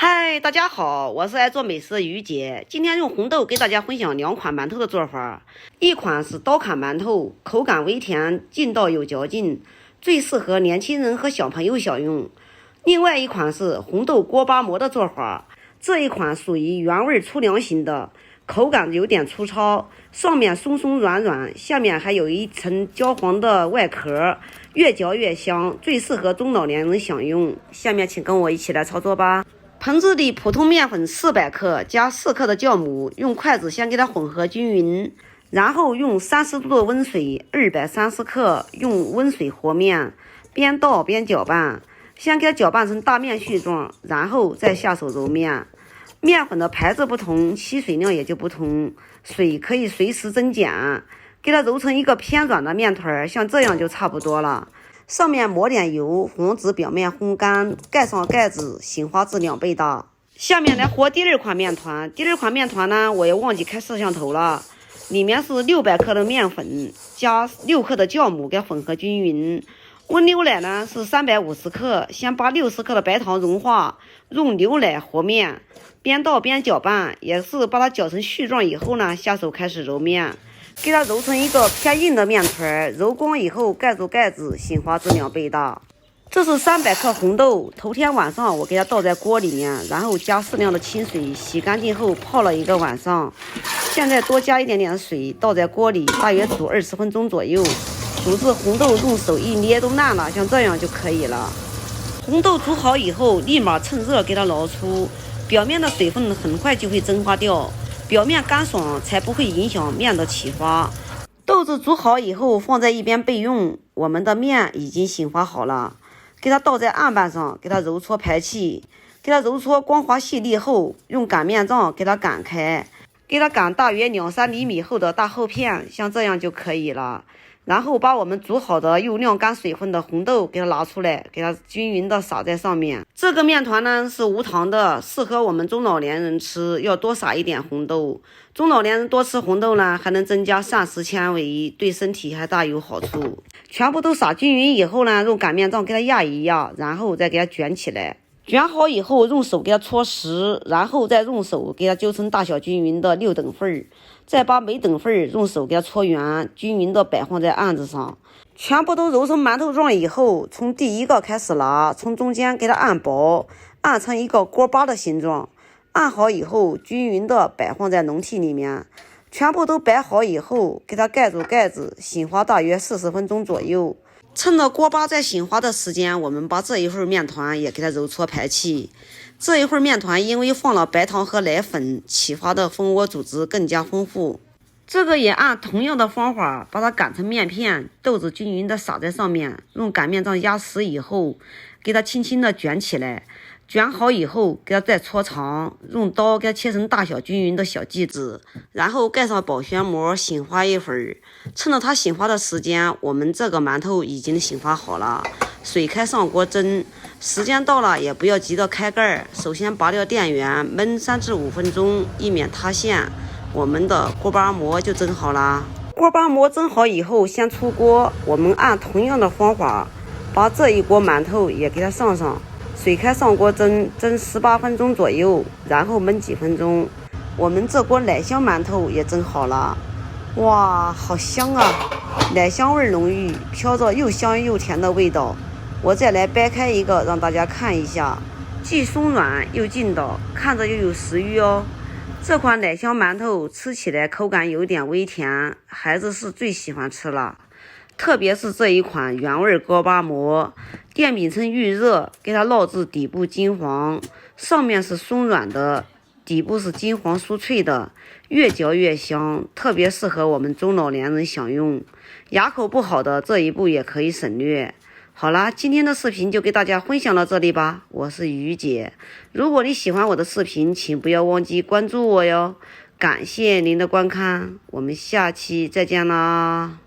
嗨，大家好，我是爱做美食的于姐。今天用红豆给大家分享2款馒头的做法。一款是刀砍馒头，口感微甜，劲道有嚼劲，最适合年轻人和小朋友享用。另外一款是红豆锅巴馍的做法，这一款属于原味粗粮型的，口感有点粗糙，上面松松软软，下面还有一层焦黄的外壳，越嚼越香，最适合中老年人享用。下面请跟我一起来操作吧。盆子里普通面粉400克，加4克的酵母，用筷子先给它混合均匀，然后用30度的温水230克，用温水和面，边倒边搅拌，先给它搅拌成大面絮状，然后再下手揉面。面粉的牌子不同，吸水量也就不同，水可以随时增减，给它揉成一个偏软的面团，像这样就差不多了。上面抹点油，防止表面烘干，盖上盖子，醒发至2倍大。下面来和第2款面团。第2款面团呢，我也忘记开摄像头了。里面是600克的面粉加6克的酵母，给它混合均匀。温牛奶呢是350克，先把60克的白糖融化，用牛奶和面，边倒边搅拌，也是把它搅成絮状以后呢，下手开始揉面。给它揉成一个偏硬的面团，揉光以后盖住盖子，醒发至2倍大。这是300克红豆，头天晚上我给它倒在锅里面，然后加适量的清水，洗干净后泡了1个晚上。现在多加一点点水，倒在锅里，大约煮20分钟左右，煮至红豆用手一捏都烂了，像这样就可以了。红豆煮好以后，立马趁热给它捞出，表面的水分很快就会蒸发掉。表面干爽，才不会影响面的起发。豆子煮好以后放在一边备用。我们的面已经醒发好了，给它倒在案板上，给它揉搓排气，给它揉搓光滑细腻后，用擀面杖给它擀开，给它擀大约2-3厘米厚的大厚片，像这样就可以了。然后把我们煮好的又晾干水分的红豆给它拿出来，给它均匀的撒在上面。这个面团呢是无糖的，适合我们中老年人吃，要多撒一点红豆。中老年人多吃红豆呢，还能增加膳食纤维，对身体还大有好处。全部都撒均匀以后呢，用擀面杖给它压一压，然后再给它卷起来。卷好以后用手给它搓实，然后再用手给它揪成大小均匀的6等份，再把每等份用手给它搓圆，均匀的摆放在案子上。全部都揉成馒头状以后，从第一个开始拿，从中间给它按薄，按成一个锅巴的形状。按好以后，均匀的摆放在笼屉里面。全部都摆好以后，给它盖住盖子，醒发大约40分钟左右。趁着锅巴在醒发的时间，我们把这一份面团也给它揉搓排气。这一份面团因为放了白糖和奶粉，启发的蜂窝组织更加丰富。这个也按同样的方法把它擀成面片，豆子均匀的撒在上面，用擀面杖压实以后，给它轻轻的卷起来。卷好以后给它再搓长，用刀给它切成大小均匀的小剂子，然后盖上保鲜膜醒发一会儿。趁着它醒发的时间，我们这个馒头已经醒发好了，水开上锅蒸。时间到了也不要急着开盖，首先拔掉电源，焖3至5分钟，以免塌陷。我们的锅巴馍就蒸好了。锅巴馍蒸好以后先出锅，我们按同样的方法把这一锅馒头也给它上上，水开上锅蒸18分钟左右，然后焖几分钟。我们这锅奶香馒头也蒸好了。哇，好香啊，奶香味浓郁，飘着又香又甜的味道。我再来掰开一个让大家看一下，既松软又劲道，看着又有食欲哦。这款奶香馒头吃起来口感有点微甜，孩子是最喜欢吃了。特别是这一款原味锅巴馍，电饼趁预热给它烙至底部金黄，上面是松软的，底部是金黄酥脆的，越嚼越香，特别适合我们中老年人享用。牙口不好的这一步也可以省略。好啦，今天的视频就给大家分享到这里吧，我是于姐。如果你喜欢我的视频，请不要忘记关注我哟。感谢您的观看，我们下期再见啦。